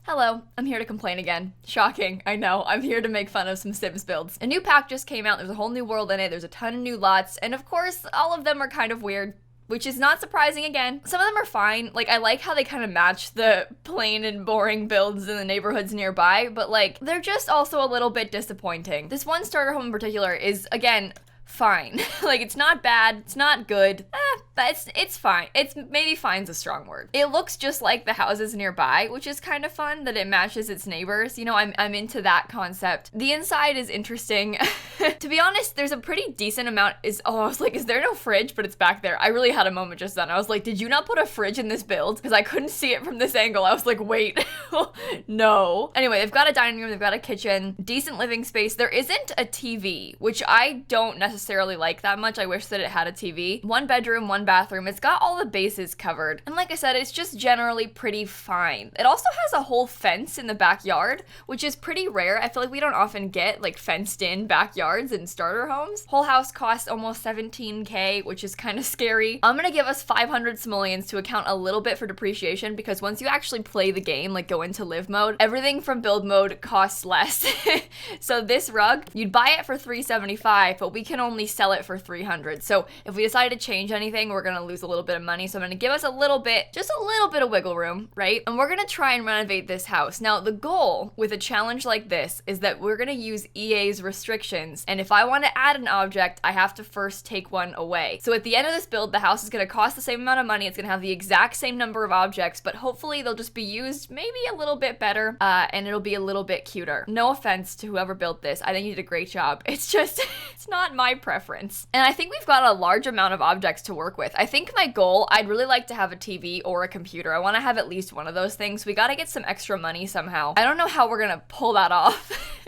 Hello, I'm here to complain again. Shocking, I know. I'm here to make fun of some Sims builds. A new pack just came out, there's a whole new world in it, there's a ton of new lots, and of course, all of them are kind of weird. Which is not surprising again. Some of them are fine. Like, I like how they kind of match the plain and boring builds in the neighborhoods nearby, but like, they're just also a little bit disappointing. This one starter home in particular is, again, fine. Like, it's not bad, it's not good, but it's fine. It's maybe fine's a strong word. It looks just like the houses nearby, which is kind of fun that it matches its neighbors. You know, I'm into that concept. The inside is interesting. To be honest, there's a pretty decent amount I was like, is there no fridge? But it's back there. I really had a moment just then. I was like, did you not put a fridge in this build? Because I couldn't see it from this angle. I was like, wait, no. Anyway, they've got a dining room, they've got a kitchen, decent living space. There isn't a TV, which I don't necessarily like that much. I wish that it had a TV. One bedroom, one bathroom. It's got all the bases covered. And like I said, it's just generally pretty fine. It also has a whole fence in the backyard, which is pretty rare. I feel like we don't often get like fenced in backyards in starter homes. Whole house costs almost 17K, which is kind of scary. I'm gonna give us 500 simoleons to account a little bit for depreciation, because once you actually play the game, like go into live mode, everything from build mode costs less. So this rug, you'd buy it for 375, but we can only sell it for 300. So if we decide to change anything, we're gonna lose a little bit of money. So I'm gonna give us a little bit, just a little bit of wiggle room, right? And we're gonna try and renovate this house. Now, the goal with a challenge like this is that we're gonna use EA's restrictions. And if I want to add an object, I have to first take one away. So at the end of this build, the house is gonna cost the same amount of money. It's gonna have the exact same number of objects, but hopefully they'll just be used maybe a little bit better, and it'll be a little bit cuter. No offense to whoever built this. I think you did a great job. It's just, it's not my preference. And I think we've got a large amount of objects to work with. I think my goal, I'd really like to have a TV or a computer. I want to have at least one of those things. We got to get some extra money somehow. I don't know how we're gonna pull that off,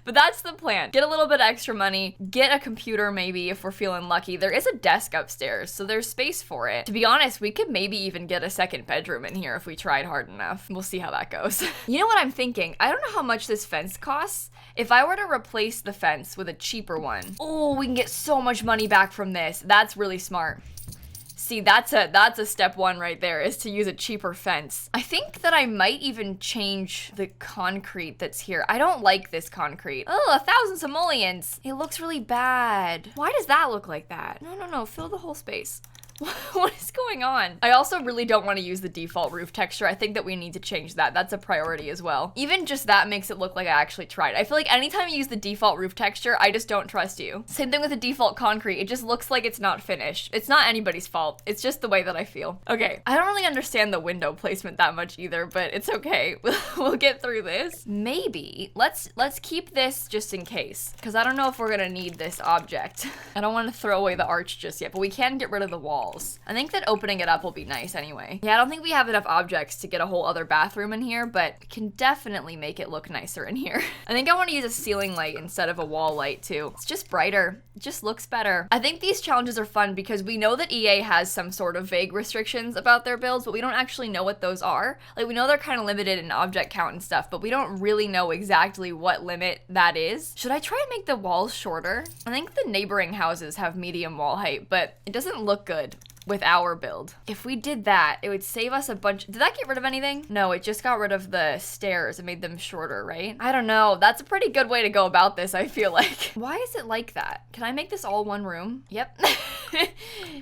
but that's the plan. Get a little bit of extra money, get a computer maybe if we're feeling lucky. There is a desk upstairs, so there's space for it. To be honest, we could maybe even get a second bedroom in here if we tried hard enough. We'll see how that goes. You know what I'm thinking? I don't know how much this fence costs. If I were to replace the fence with a cheaper one, oh, we can get so much money back from this. That's really smart. See, that's a step one right there, is to use a cheaper fence. I think that I might even change the concrete that's here. I don't like this concrete. Oh, 1,000 simoleons. It looks really bad. Why does that look like that? No, fill the whole space. What is going on? I also really don't want to use the default roof texture. I think that we need to change that. That's a priority as well. Even just that makes it look like I actually tried. I feel like anytime you use the default roof texture, I just don't trust you. Same thing with the default concrete. It just looks like it's not finished. It's not anybody's fault. It's just the way that I feel. Okay, I don't really understand the window placement that much either, but it's okay. We'll get through this. Maybe let's keep this just in case, because I don't know if we're gonna need this object. I don't want to throw away the arch just yet, but we can get rid of the wall. I think that opening it up will be nice anyway. Yeah, I don't think we have enough objects to get a whole other bathroom in here, but can definitely make it look nicer in here. I think I want to use a ceiling light instead of a wall light too. It's just brighter. It just looks better. I think these challenges are fun because we know that EA has some sort of vague restrictions about their builds, but we don't actually know what those are. Like, we know they're kind of limited in object count and stuff, but we don't really know exactly what limit that is. Should I try and make the walls shorter? I think the neighboring houses have medium wall height, but it doesn't look good with our build. If we did that, it would save us a bunch. Did that get rid of anything? No, it just got rid of the stairs and made them shorter, right? I don't know. That's a pretty good way to go about this, I feel like. Why is it like that? Can I make this all one room? Yep.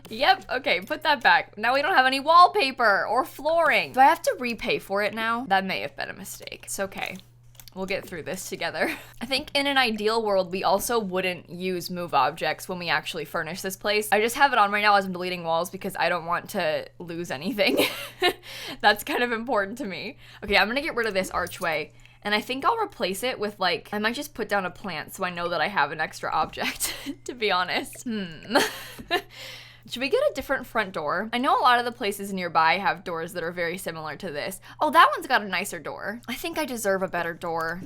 Yep, okay, put that back. Now we don't have any wallpaper or flooring. Do I have to repay for it now? That may have been a mistake. It's okay. We'll get through this together. I think in an ideal world, we also wouldn't use move objects when we actually furnish this place. I just have it on right now as I'm deleting walls because I don't want to lose anything. That's kind of important to me. Okay, I'm gonna get rid of this archway, and I think I'll replace it with, like, I might just put down a plant so I know that I have an extra object, to be honest. Should we get a different front door? I know a lot of the places nearby have doors that are very similar to this. Oh, that one's got a nicer door. I think I deserve a better door.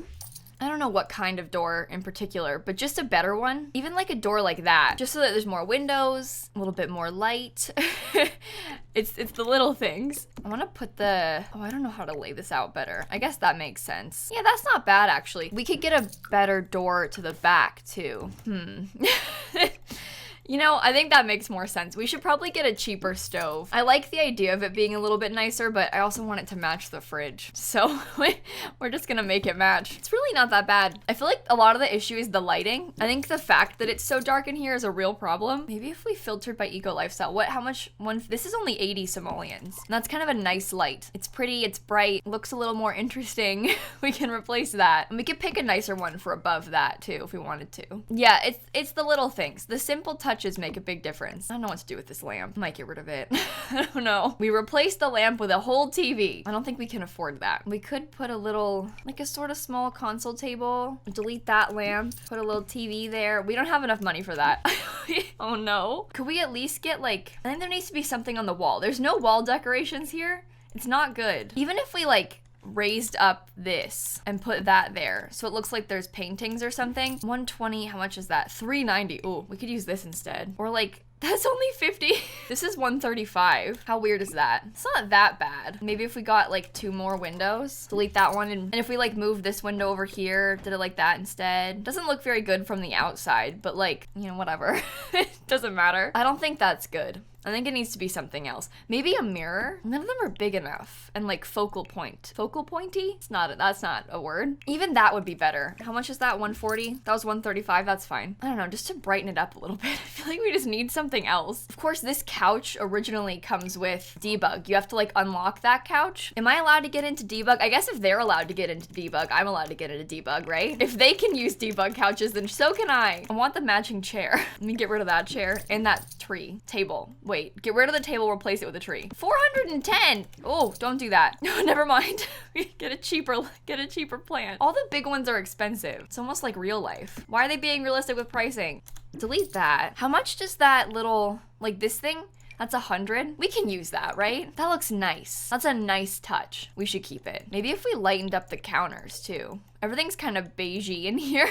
I don't know what kind of door in particular, but just a better one. Even like a door like that, just so that there's more windows, a little bit more light. It's the little things. I want to put the, oh, I don't know how to lay this out better. I guess that makes sense. Yeah, that's not bad actually. We could get a better door to the back too. You know, I think that makes more sense. We should probably get a cheaper stove. I like the idea of it being a little bit nicer, but I also want it to match the fridge. So we're just gonna make it match. It's really not that bad. I feel like a lot of the issue is the lighting. I think the fact that it's so dark in here is a real problem. Maybe if we filtered by eco lifestyle, how much this is only 80 simoleons. And that's kind of a nice light. It's pretty, it's bright, looks a little more interesting. We can replace that. And we could pick a nicer one for above that too, if we wanted to. Yeah, it's the little things. The simple touches make a big difference. I don't know what to do with this lamp. Might get rid of it. I don't know. We replaced the lamp with a whole TV. I don't think we can afford that. We could put a little, like a sort of small console table, delete that lamp, put a little TV there. We don't have enough money for that. Oh no. Could we at least get like, I think there needs to be something on the wall. There's no wall decorations here. It's not good. Even if we like raised up this and put that there so it looks like there's paintings or something. 120, how much is that? 390. Ooh, we could use this instead. Or like, that's only 50. This is 135. How weird is that? It's not that bad. Maybe if we got like 2 more windows, delete that one, and if we like move this window over here, did it like that instead. Doesn't look very good from the outside, but like, you know, whatever. It doesn't matter. I don't think that's good. I think it needs to be something else. Maybe a mirror. None of them are big enough. And like focal point. Focal pointy? That's not a word. Even that would be better. How much is that? 140? That was 135. That's fine. I don't know, just to brighten it up a little bit. I feel like we just need something else. Of course, this couch originally comes with debug. You have to like unlock that couch. Am I allowed to get into debug? I guess if they're allowed to get into debug, I'm allowed to get into debug, right? If they can use debug couches, then so can I. I want the matching chair. Let me get rid of that chair and that table. Wait, get rid of the table, replace it with a tree. 410. Oh, don't do that. No, never mind. Get a cheaper plant. All the big ones are expensive. It's almost like real life. Why are they being realistic with pricing? Delete that. How much does that little, like this thing? That's 100. We can use that, right? That looks nice. That's a nice touch. We should keep it. Maybe if we lightened up the counters too. Everything's kind of beigey in here.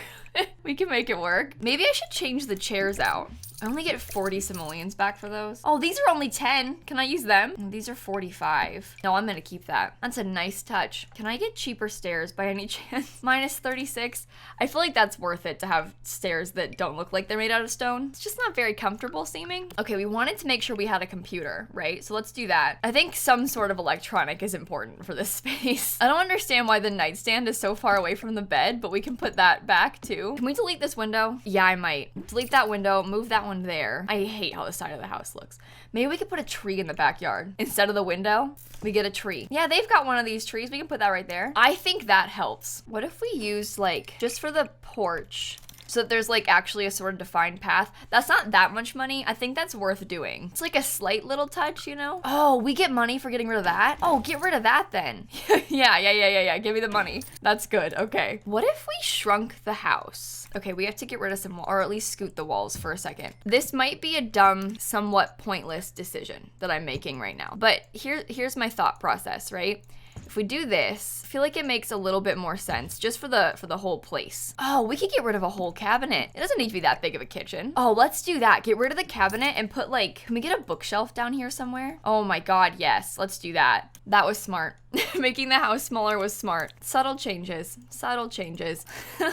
We can make it work. Maybe I should change the chairs out. I only get 40 simoleons back for those. Oh, these are only 10. Can I use them? These are 45. No, I'm gonna keep that. That's a nice touch. Can I get cheaper stairs by any chance? Minus 36. I feel like that's worth it to have stairs that don't look like they're made out of stone. It's just not very comfortable seeming. Okay, we wanted to make sure we had a computer, right? So let's do that. I think some sort of electronic is important for this space. I don't understand why the nightstand is so far away from the bed, but we can put that back too. Can we delete this window? Yeah, I might. Delete that window, move that one there. I hate how the side of the house looks. Maybe we could put a tree in the backyard. Instead of the window, we get a tree. Yeah, they've got one of these trees. We can put that right there. I think that helps. What if we use like, just for the porch, so that there's like actually a sort of defined path? That's not that much money. I think that's worth doing. It's like a slight little touch, you know? Oh, we get money for getting rid of that? Oh, get rid of that then. Yeah. Give me the money. That's good. Okay. What if we shrunk the house? Okay, we have to get rid of some, or at least scoot the walls for a second. This might be a dumb, somewhat pointless decision that I'm making right now. But here's my thought process, right? If we do this, I feel like it makes a little bit more sense just for the whole place. Oh, we could get rid of a whole cabinet. It doesn't need to be that big of a kitchen. Oh, let's do that. Get rid of the cabinet and put like, can we get a bookshelf down here somewhere? Oh my God, yes, let's do that. That was smart. Making the house smaller was smart. Subtle changes.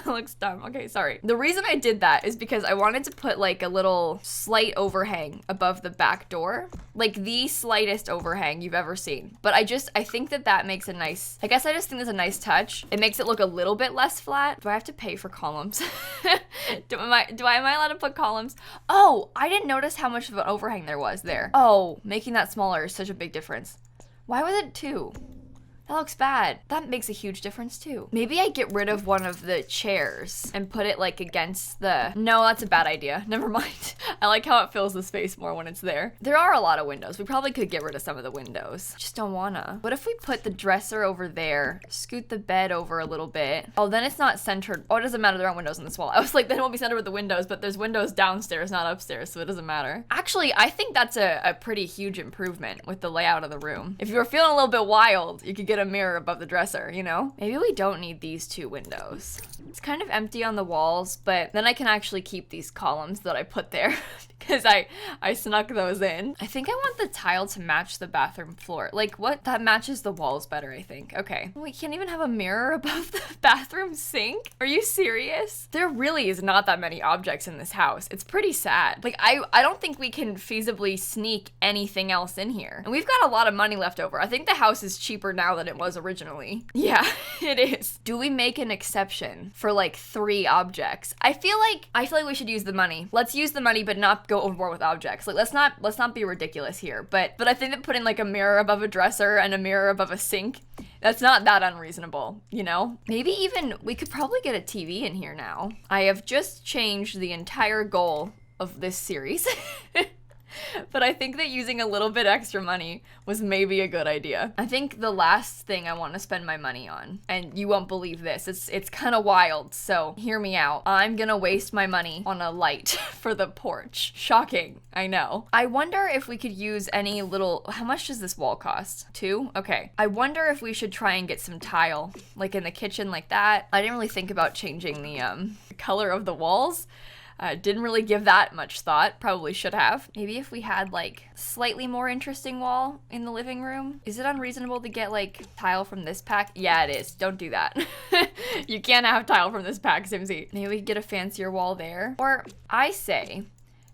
Looks dumb. Okay, sorry. The reason I did that is because I wanted to put like a little slight overhang above the back door. Like the slightest overhang you've ever seen. But I think that makes a nice, I guess I just think that's a nice touch. It makes it look a little bit less flat. Do I have to pay for columns? Am I allowed to put columns? Oh, I didn't notice how much of an overhang there was there. Oh, making that smaller is such a big difference. Why was it 2? That looks bad. That makes a huge difference too. Maybe I get rid of one of the chairs and put it like against the... No, that's a bad idea. Never mind. I like how it fills the space more when it's there. There are a lot of windows. We probably could get rid of some of the windows. Just don't wanna. What if we put the dresser over there, scoot the bed over a little bit? Oh, then it's not centered. Oh, it doesn't matter. There aren't windows in this wall. I was like, then it won't be centered with the windows, but there's windows downstairs, not upstairs, so it doesn't matter. Actually, I think that's a pretty huge improvement with the layout of the room. If you were feeling a little bit wild, you could get get a mirror above the dresser, you know? Maybe we don't need these 2 windows. It's kind of empty on the walls, but then I can actually keep these columns that I put there because I snuck those in. I think I want the tile to match the bathroom floor. Like what? That matches the walls better, I think. Okay. We can't even have a mirror above the bathroom sink? Are you serious? There really is not that many objects in this house. It's pretty sad. Like I don't think we can feasibly sneak anything else in here. And we've got a lot of money left over. I think the house is cheaper now than it was originally. Yeah, it is. Do we make an exception for like 3 objects? I feel like we should use the money. Let's use the money, but not go overboard with objects. Like let's not be ridiculous here. But I think that putting like a mirror above a dresser and a mirror above a sink, that's not that unreasonable, you know? Maybe even we could probably get a TV in here now. I have just changed the entire goal of this series. But I think that using a little bit extra money was maybe a good idea. I think the last thing I want to spend my money on, and you won't believe this, it's kind of wild, so hear me out. I'm gonna waste my money on a light for the porch. Shocking, I know. I wonder if we could use any little, how much does this wall cost? 2? Okay. I wonder if we should try and get some tile, like in the kitchen like that. I didn't really think about changing the color of the walls. Didn't really give that much thought. Probably should have. Maybe if we had like slightly more interesting wall in the living room. Is it unreasonable to get like tile from this pack? Yeah, it is. Don't do that. You can't have tile from this pack, Simsie. Maybe we could get a fancier wall there. Or I say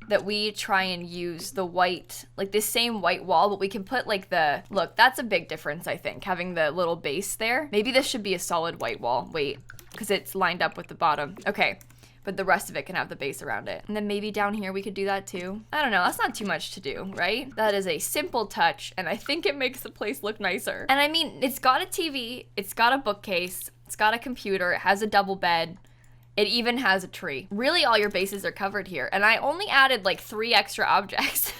that we try and use the white, like this same white wall, but we can put like the, look, that's a big difference, I think, having the little base there. Maybe this should be a solid white wall. Wait, because it's lined up with the bottom. Okay. But the rest of it can have the base around it. And then maybe down here we could do that too. I don't know, that's not too much to do, right? That is a simple touch, and I think it makes the place look nicer. And I mean, it's got a TV, it's got a bookcase, it's got a computer, it has a double bed, it even has a tree. Really, all your bases are covered here. And I only added like 3 extra objects.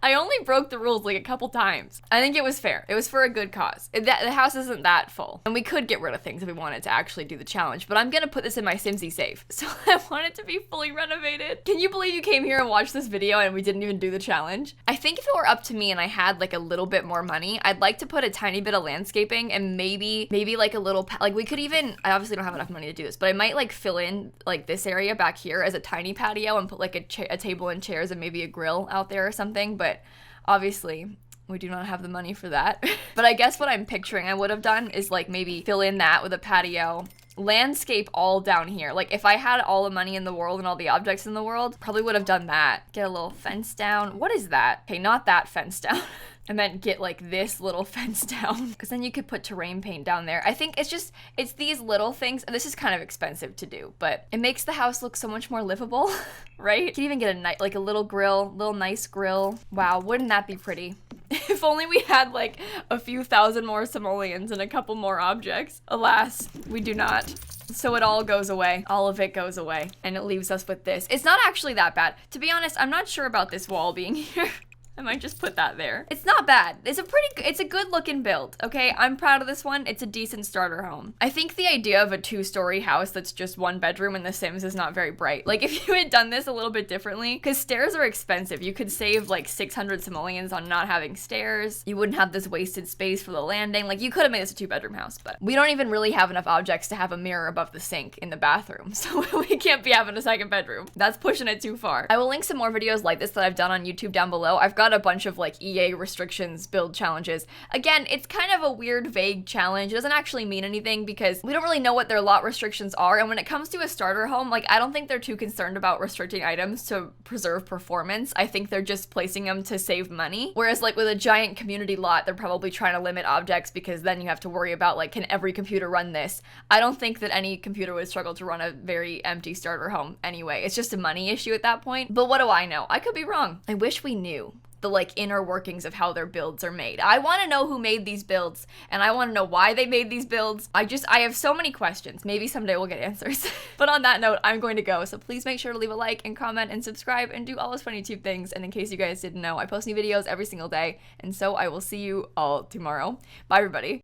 I only broke the rules like a couple times. I think it was fair. It was for a good cause. The house isn't that full. And we could get rid of things if we wanted to actually do the challenge, but I'm gonna put this in my Simsie safe. So I want it to be fully renovated. Can you believe you came here and watched this video and we didn't even do the challenge? I think if it were up to me and I had like a little bit more money, I'd like to put a tiny bit of landscaping and maybe like a little, like we could even, I obviously don't have enough money to do this, but I might like fill in like this area back here as a tiny patio and put like a table and chairs and maybe a grill out there or something. But obviously we do not have the money for that. But I guess what I'm picturing I would have done is like maybe fill in that with a patio, landscape all down here. Like if I had all the money in the world and all the objects in the world, probably would have done that. Get a little fence down. What is that? Okay, not that fence down. And then get like this little fence down, because then you could put terrain paint down there. I think it's these little things, and this is kind of expensive to do, but it makes the house look so much more livable, right? You can even get a little grill, little nice grill. Wow, wouldn't that be pretty? If only we had like a few thousand more simoleons and a couple more objects. Alas, we do not. So it all goes away. All of it goes away, and it leaves us with this. It's not actually that bad. To be honest, I'm not sure about this wall being here. I might just put that there. It's not bad. It's a good looking build, okay? I'm proud of this one. It's a decent starter home. I think the idea of a 2-story house that's just 1 bedroom in The Sims is not very bright. Like if you had done this a little bit differently, because stairs are expensive. You could save like 600 simoleons on not having stairs. You wouldn't have this wasted space for the landing. Like you could have made this a 2-bedroom house, but we don't even really have enough objects to have a mirror above the sink in the bathroom. So we can't be having a 2nd bedroom. That's pushing it too far. I will link some more videos like this that I've done on YouTube down below. I've got a bunch of like EA restrictions build challenges. Again, it's kind of a weird, vague challenge. It doesn't actually mean anything because we don't really know what their lot restrictions are. And when it comes to a starter home, like I don't think they're too concerned about restricting items to preserve performance. I think they're just placing them to save money. Whereas like with a giant community lot, they're probably trying to limit objects because then you have to worry about like, can every computer run this? I don't think that any computer would struggle to run a very empty starter home anyway. It's just a money issue at that point. But what do I know? I could be wrong. I wish we knew the like inner workings of how their builds are made. I want to know who made these builds, and I want to know why they made these builds. I have so many questions. Maybe someday we'll get answers. But on that note, I'm going to go. So please make sure to leave a like and comment and subscribe and do all those funny YouTube things. And in case you guys didn't know, I post new videos every single day. And so I will see you all tomorrow. Bye everybody.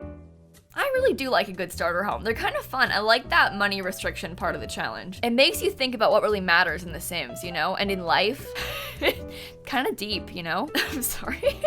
I really do like a good starter home. They're kind of fun. I like that money restriction part of the challenge. It makes you think about what really matters in The Sims, you know, and in life. Kind of deep, you know? I'm sorry.